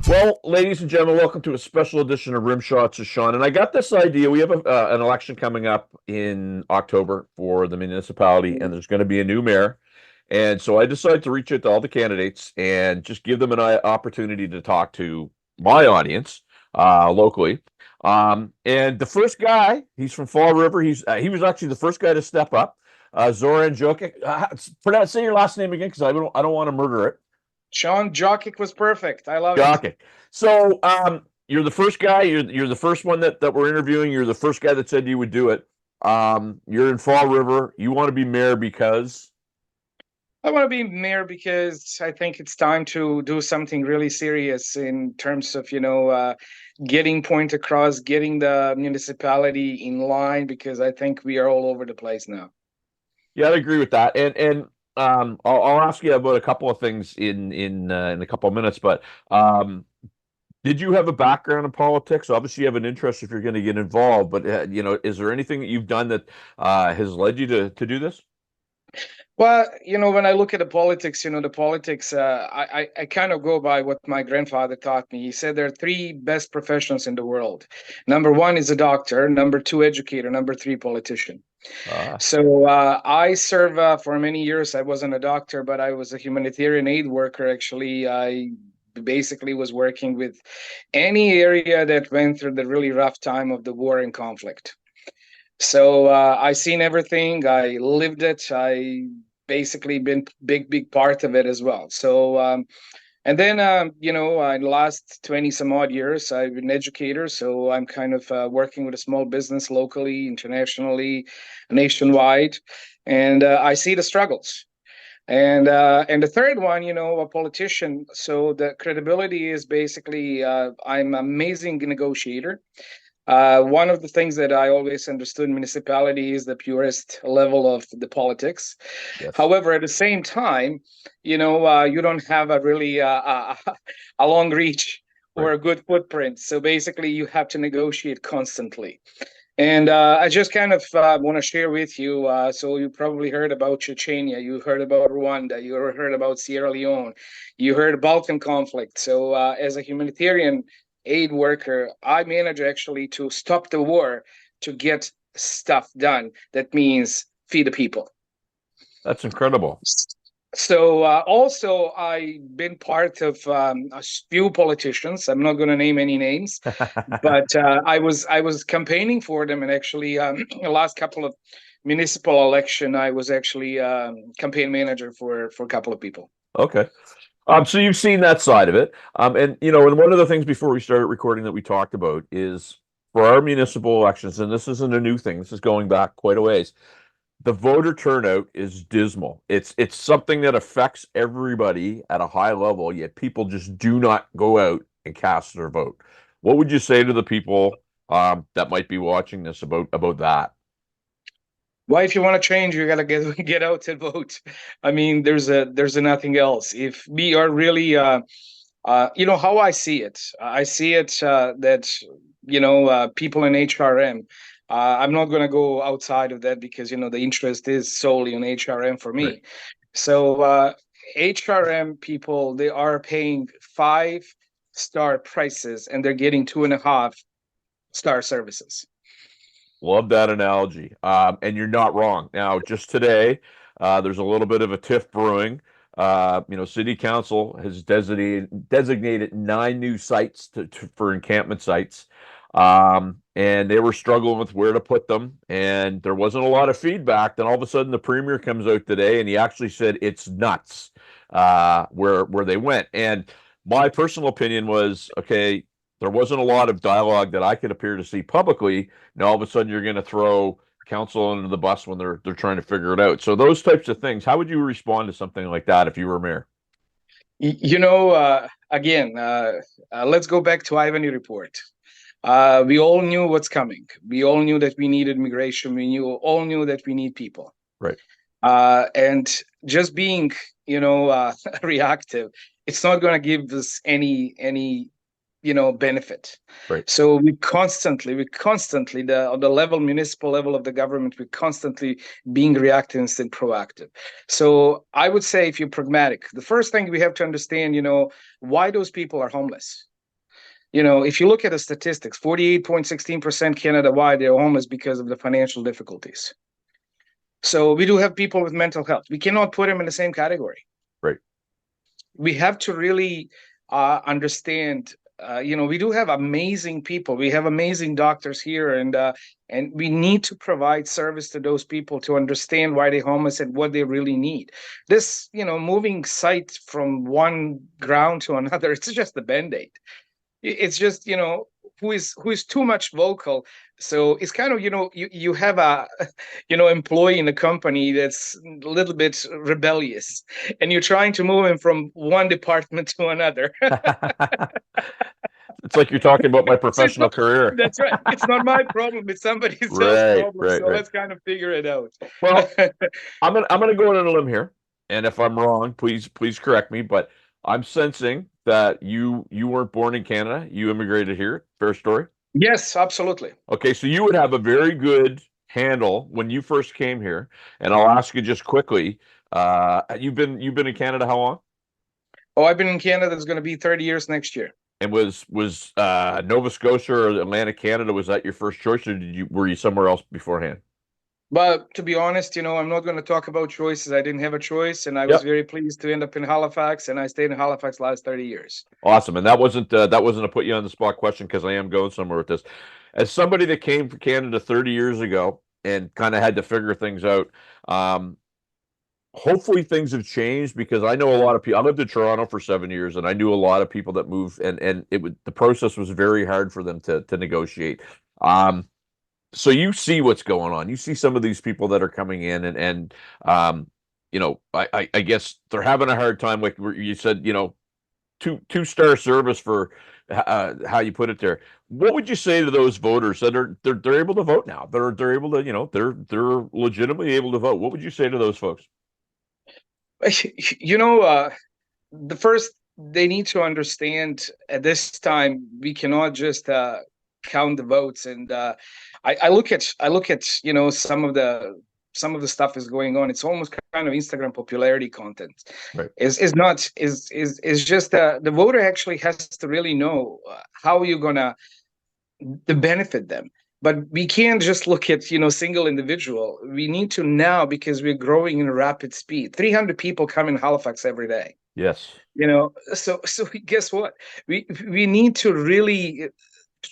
Well, ladies and gentlemen, welcome to a special edition of Rimshots with Sean. And I got this idea. We have an election coming up in October for the municipality, and there's going to be a new mayor. And so I decided to reach out to all the candidates and just give them an opportunity to talk to my audience locally. And the first guy, he's from Fall River. He was actually the first guy to step up. Zoran Jokic. Say your last name again, because I don't want to murder it. Sean Jokic was perfect. I love it. Jokic. So you're the first guy. You're the first one that we're interviewing. You're the first guy that said you would do it. You're in Fall River. You want to be mayor because I want to be mayor because I think it's time to do something really serious in terms of, getting point across, getting the municipality in line, because I think we are all over the place now. yeah, I agree with that. And I'll ask you about a couple of things in a couple of minutes. But did you have a background in politics? Obviously, you have an interest if you're going to get involved. But is there anything that you've done that has led you to do this? Well, when I look at the politics, I kind of go by what my grandfather taught me. He said there are three best professions in the world. Number one is a doctor, number two, educator, number three, politician. Uh, So I serve for many years. I wasn't a doctor, but I was a humanitarian aid worker. Actually, I basically was working with any area that went through the really rough time of the war and conflict. So I seen everything. I lived it. I basically been big part of it as well. So and then in the last 20 some odd years, I've been an educator. So I'm kind of working with a small business locally, internationally, nationwide, and I see the struggles. And the third one, a politician. So the credibility is basically I'm an amazing negotiator. One of the things that I always understood in municipality is the purest level of the politics. yes. However, at the same time, you don't have a really a long reach or Right. a good footprint. So basically, you have to negotiate constantly. And I just kind of want to share with you. So you probably heard about Chechnya, you heard about Rwanda, you heard about Sierra Leone, you heard Balkan conflict. So as a humanitarian aid worker, I manage actually to stop the war to get stuff done. That means feed the people. That's incredible. So also I've been part of a few politicians. I'm not going to name any names, but I was campaigning for them, and actually the last couple of municipal election, I was actually campaign manager for a couple of people. Okay. So you've seen that side of it. And one of the things before we started recording that we talked about is for our municipal elections, and this isn't a new thing, this is going back quite a ways. The voter turnout is dismal. It's something that affects everybody at a high level, yet people just do not go out and cast their vote. What would you say to the people that might be watching this about that? Well, if you want to change, you gotta get out and vote. I mean, there's a nothing else. If we are really, how I see it, I see it that people in HRM. I'm not going to go outside of that because the interest is solely on HRM for Right. me. So HRM people, they are paying 5-star prices and they're getting 2.5-star services. Love that analogy. And you're not wrong. Now, just today, there's a little bit of a tiff brewing. City council has designated 9 new sites for encampment sites. And they were struggling with where to put them, and there wasn't a lot of feedback. Then all of a sudden, the premier comes out today, and he actually said it's nuts where they went. And my personal opinion was, okay, there wasn't a lot of dialogue that I could appear to see publicly. Now all of a sudden, you're going to throw council under the bus when they're trying to figure it out. So those types of things, how would you respond to something like that if you were mayor? Again, let's go back to Ivan report. We all knew what's coming. We all knew that we needed migration. All knew that we need people. Right. And just being, reactive, it's not going to give us any benefit. Right. So we constantly, on the municipal level of the government, we constantly being reactive instead of proactive. So I would say, if you're pragmatic, the first thing we have to understand, why those people are homeless. if you look at the statistics, 48.16% Canada-wide, they're homeless because of the financial difficulties. So we do have people with mental health. We cannot put them in the same category. Right. We have to really understand. We do have amazing people. We have amazing doctors here, and we need to provide service to those people to understand why they're homeless and what they really need. This, moving site from one ground to another, it's just a band-aid. It's just, who is too much vocal. So it's kind of, you have a employee in a company that's a little bit rebellious, and you're trying to move him from one department to another. It's like you're talking about my It's professional not, career. that's right. It's not my problem. It's somebody else's Right, problem. right, So right. let's kind of figure it out. Well, I'm gonna go on a limb here, and if I'm wrong, please correct me. But I'm sensing that you weren't born in Canada. You immigrated here. Fair story. Yes, absolutely. Okay, so you would have a very good handle when you first came here. And I'll ask you just quickly. You've been in Canada how long? Oh, I've been in Canada. It's going to be 30 years next year. And was Nova Scotia or Atlantic Canada, was that your first choice, or were you somewhere else beforehand? But to be honest, I'm not going to talk about choices. I didn't have a choice, and I was Yep. very pleased to end up in Halifax, and I stayed in Halifax last 30 years. Awesome. And that wasn't a put you on the spot question because I am going somewhere with this. As somebody that came from Canada 30 years ago and kind of had to figure things out, hopefully things have changed because I know a lot of people. I lived in Toronto for 7 years, and I knew a lot of people that moved, and the process was very hard for them to negotiate. So you see what's going on. You see some of these people that are coming in, and I guess they're having a hard time. Like you said, two-star service for how you put it there. What would you say to those voters that they're able to vote now? They're able to, they're legitimately able to vote. What would you say to those folks? You know, the first, they need to understand at this time we cannot just count the votes. And I look at some of the stuff is going on. It's almost kind of Instagram popularity content. Right. Is not is just the voter actually has to really know how you're gonna to benefit them. But we can't just look at single individual. We need to now, because we're growing in rapid speed. 300 people come in Halifax every day. Yes. So guess what? We need to really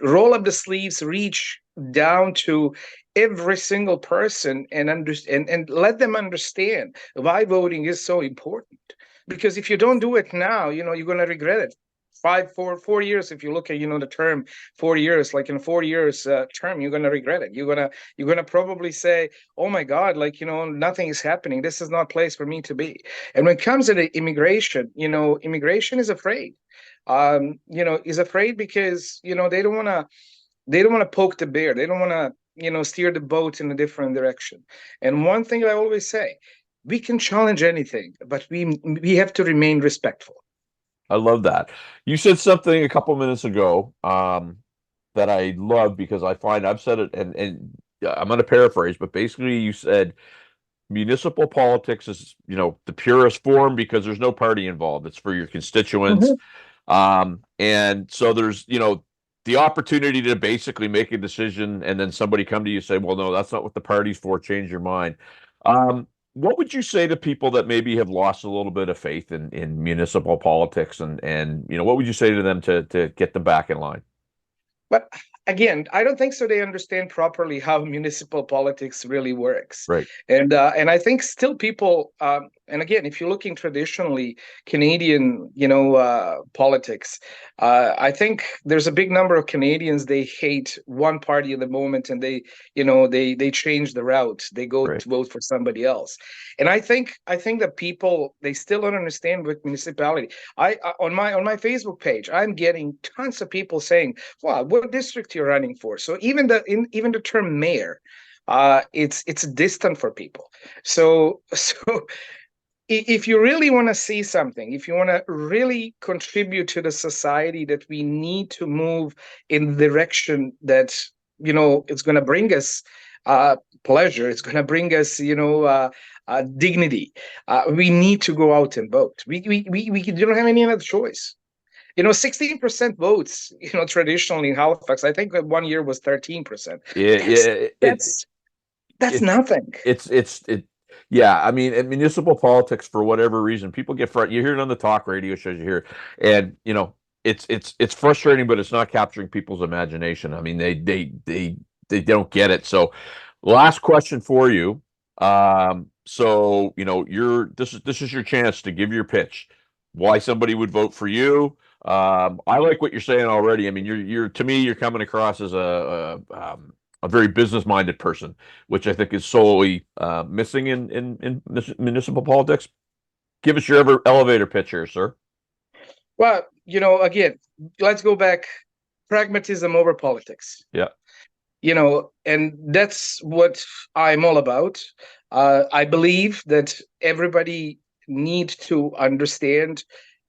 roll up the sleeves, reach down to every single person and understand and let them understand why voting is so important. Because if you don't do it now, you're going to regret it. 4 years, if you look at the term 4 years, like in 4 years term, you're going to regret it. You're going to probably say, oh my god, like nothing is happening, this is not a place for me to be. And when it comes to the immigration, immigration is afraid. Is afraid because they don't want to poke the bear. They don't want to steer the boat in a different direction. And one thing I always say, we can challenge anything, but we have to remain respectful. I love that. You said something a couple minutes ago that I love because I find I've said it, and I'm going to paraphrase, but basically you said municipal politics is, the purest form because there's no party involved. It's for your constituents. Mhm. And so there's, the opportunity to basically make a decision and then somebody come to you and say, well, no, that's not what the party's for. Change your mind. What would you say to people that maybe have lost a little bit of faith in municipal politics and what would you say to them to get them back in line? But again, I don't think so. They understand properly how municipal politics really works, Right. and I think still people. And again, if you're looking traditionally Canadian, politics, I think there's a big number of Canadians, they hate one party at the moment, and they change the route. They go Right. to vote for somebody else, and I think that people, they still don't understand with municipality. On my Facebook page, I'm getting tons of people saying, "Wow, what district you're running for?" So even the term mayor, it's distant for people. So if you really want to see something, if you want to really contribute to the society, that we need to move in the direction that it's going to bring us pleasure, it's going to bring us dignity. We need to go out and vote. We don't have any other choice. 16% votes, traditionally in Halifax. I think that one year was 13%. Yeah, That's yeah, that's that's it's nothing. it yeah, I mean, in municipal politics, for whatever reason, people get front. You hear it on the talk radio shows, you hear it, and it's frustrating, but it's not capturing people's imagination. I mean, they don't get it. So, last question for you. So you're this is your chance to give your pitch, why somebody would vote for you. I like what you're saying already. I mean, you're to me, you're coming across as a very business-minded person, which I think is solely missing in municipal politics. Give us your elevator pitch here, sir. Well, again, let's go back. Pragmatism over politics. Yeah. And that's what I'm all about. I believe that everybody needs to understand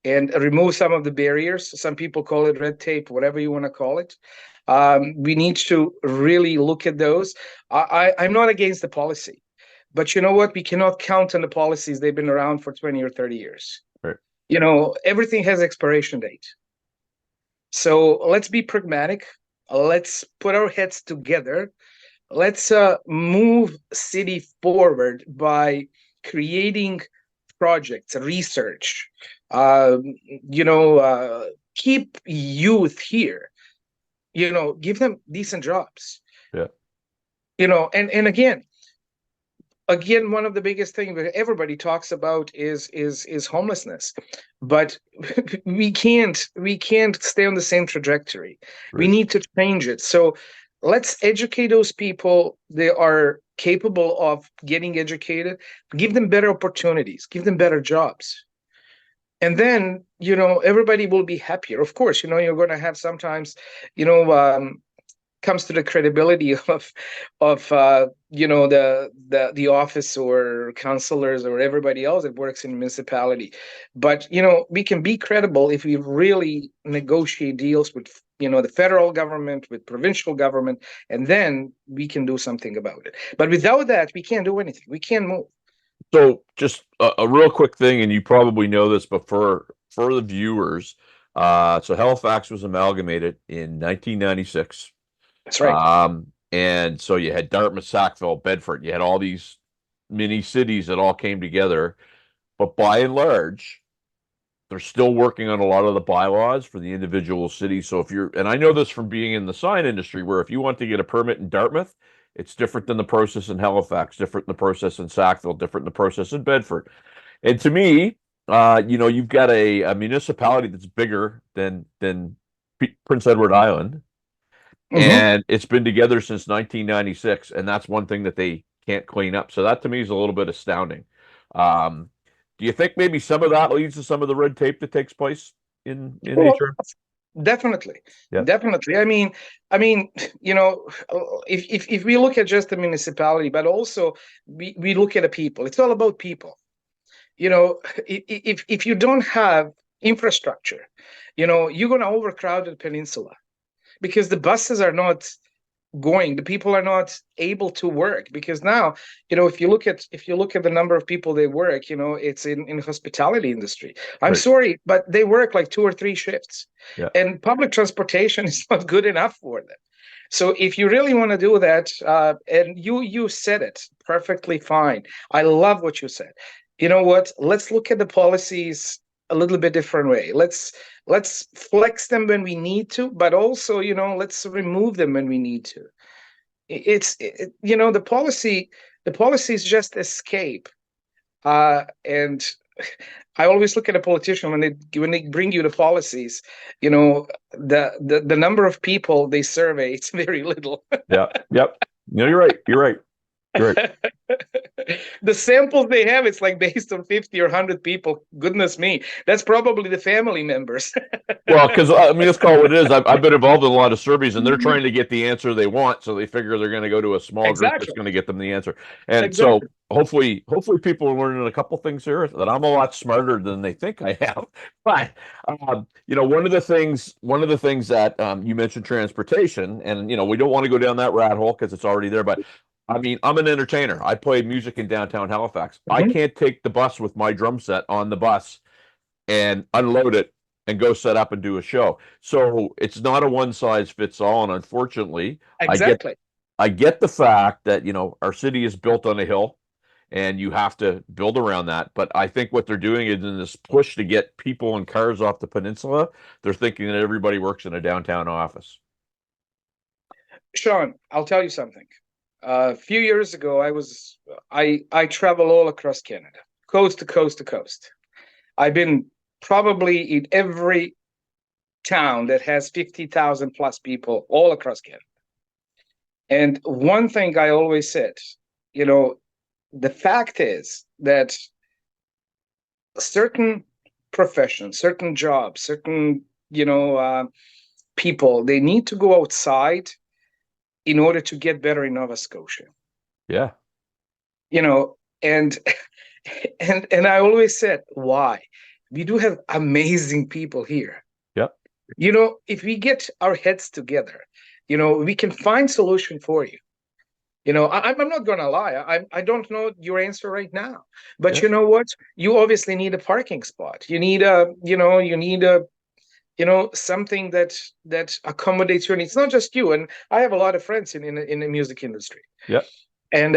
and remove some of the barriers. Some people call it red tape, whatever you want to call it. We need to really look at those. I'm not against the policy, but you know what? We cannot count on the policies. They've been around for 20 or 30 years. Right. Everything has expiration date. So let's be pragmatic. Let's put our heads together. Let's move city forward by creating projects, research. Keep youth here. Give them decent jobs. Yeah. And again, one of the biggest things that everybody talks about is homelessness, but we can't stay on the same trajectory. Right. We need to change it. So let's educate those people. They are capable of getting educated. Give them better opportunities. Give them better jobs. And then everybody will be happier. Of course, you're going to have sometimes comes to the credibility of the office or councillors or everybody else that works in municipality. But we can be credible if we really negotiate deals with the federal government, with provincial government, and then we can do something about it. But without that, we can't do anything. We can't move. So just a real quick thing, and you probably know this, but for the viewers, so Halifax was amalgamated in 1996. That's right. And so you had Dartmouth, Sackville, Bedford. You had all these mini cities that all came together. But by and large, they're still working on a lot of the bylaws for the individual cities. So and I know this from being in the sign industry, where if you want to get a permit in Dartmouth, it's different than the process in Halifax, different than the process in Sackville, different than the process in Bedford. And to me, you've got a municipality that's bigger than Prince Edward Island. And it's been together since 1996, and that's one thing that they can't clean up. So that to me is a little bit astounding. Do you think maybe some of that leads to some of the red tape that takes place in HR? Definitely, Yeah. definitely. I mean, if we look at just the municipality, but also we look at the people. It's all about people. If you don't have infrastructure, you're going to overcrowd the peninsula, because the buses are not going, the people are not able to work, because now if you look at the number of people they work, it's in hospitality industry. I'm sorry, but they work like 2 or 3 shifts. Yeah. And public transportation is not good enough for them. So if you really want to do that, and you said it perfectly fine, I love what you said. You know what, let's look at the policies a little bit different way. Let's flex them when we need to, but also, let's remove them when we need to. The policy is just escape. And I always look at a politician when they bring you the policies, the number of people they survey, it's very little. Yeah. Yep. No, you're right. You're right. Right. The samples they have, it's like based on 50 or 100 people. Goodness me, that's probably the family members. Well, because I mean, let's call it what it is. I've been involved in a lot of surveys, and they're trying to get the answer they want, so they figure they're going to go to a small group that's going to get them the answer. And so hopefully people are learning a couple things here that I'm a lot smarter than they think I am. But one of the things that you mentioned transportation, and we don't want to go down that rat hole because it's already there, but I mean, I'm an entertainer. I play music in downtown Halifax. I can't take the bus with my drum set on the bus and unload it and go set up and do a show. So it's not a one size fits all. And unfortunately, Exactly. I get the fact that, our city is built on a hill and you have to build around that. But I think what they're doing is in this push to get people and cars off the peninsula, they're thinking that everybody works in a downtown office. Sean, I'll tell you something. A few years ago, I travel all across Canada, coast to coast to coast. I've been probably in every town that has 50,000 plus people all across Canada. And one thing I always said, the fact is that certain professions, certain jobs, certain, people, they need to go outside in order to get better in Nova Scotia. Yeah. And and I always said, why? We do have amazing people here. Yep. If we get our heads together, we can find solution for you. I'm not gonna lie. I don't know your answer right now, but Yeah. you know what? You obviously need a parking spot. You need something that accommodates your needs. Not just you. And I have a lot of friends in the music industry. Yeah. And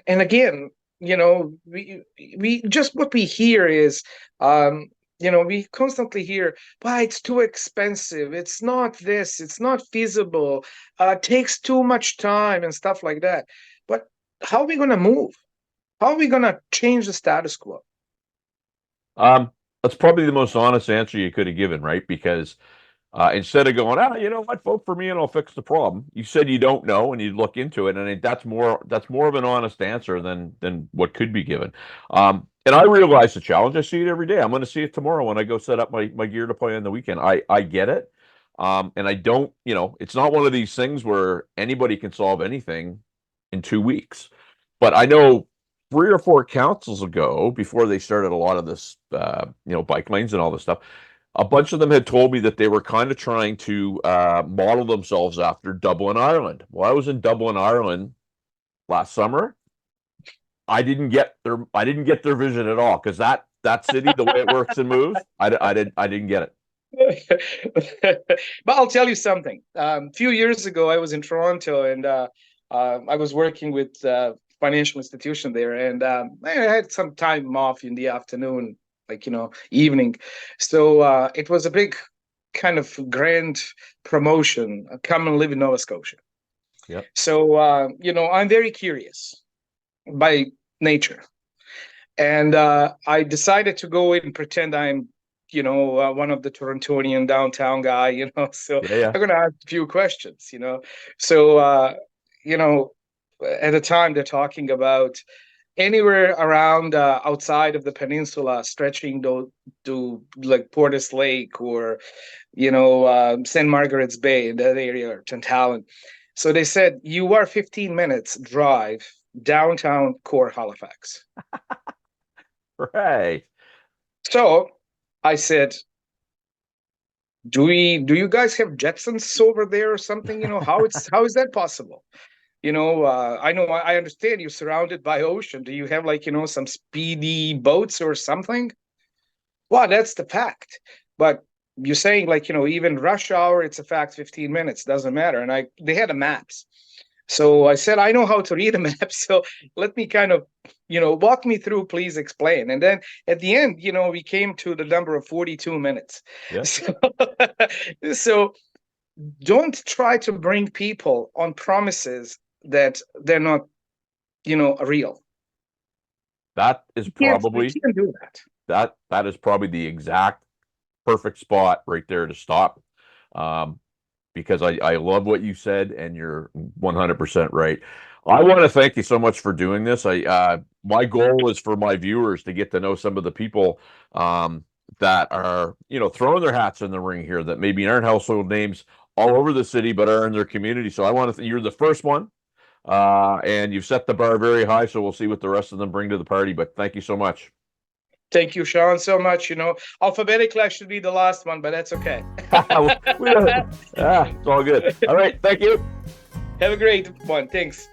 again, we just what we hear is we constantly hear, but it's too expensive, it's not this, it's not feasible, takes too much time and stuff like that. But how are we going to move? How are we going to change the status quo? That's probably the most honest answer you could have given, right? Because instead of going, you know what, vote for me and I'll fix the problem. You said you don't know and you look into it, and I think that's more of an honest answer than what could be given. And I realize the challenge. I see it every day. I'm going to see it tomorrow when I go set up my gear to play on the weekend. I get it, and I don't. It's not one of these things where anybody can solve anything in 2 weeks. But I know 3 or 4 councils ago, before they started a lot of this, bike lanes and all this stuff, a bunch of them had told me that they were kind of trying to model themselves after Dublin, Ireland. Well, I was in Dublin, Ireland last summer. I didn't get their vision at all, because that city, the way it works and moves, I didn't get it. But I'll tell you something. A few years ago, I was in Toronto, and I was working with financial institution there, and I had some time off in the afternoon, evening. So it was a big kind of grand promotion, come and live in Nova Scotia. Yep. So I'm very curious by nature, and I decided to go in and pretend I'm one of the Torontonian downtown guy, so Yeah. I'm gonna ask a few questions, so at the time they're talking about anywhere around outside of the peninsula, stretching to like Portis Lake or St. Margaret's Bay, in that area, or Tantallon. So they said you are 15 minutes drive downtown core Halifax. Right. So I said, do you guys have Jetsons over there or something? How is that possible? I understand you're surrounded by ocean. Do you have some speedy boats or something? Well, that's the fact. But you're saying even rush hour, it's a fact, 15 minutes, doesn't matter. And they had a maps. So I said, I know how to read a map. So let me kind of, walk me through, please explain. And then at the end, we came to the number of 42 minutes. Yeah. So don't try to bring people on promises that they're not, real. That is probably you can't do that. That is probably the exact perfect spot right there to stop. Because I love what you said, and you're 100% right. I want to thank you so much for doing this. My goal is for my viewers to get to know some of the people that are, throwing their hats in the ring here, that maybe aren't household names all over the city, but are in their community. So I want to, you're the first one, and you've set the bar very high. So we'll see what the rest of them bring to the party. But thank you so much. Thank you, Sean, so much. Alphabetically, I should be the last one, but that's okay. It's all good. All right. Thank you. Have a great one. Thanks.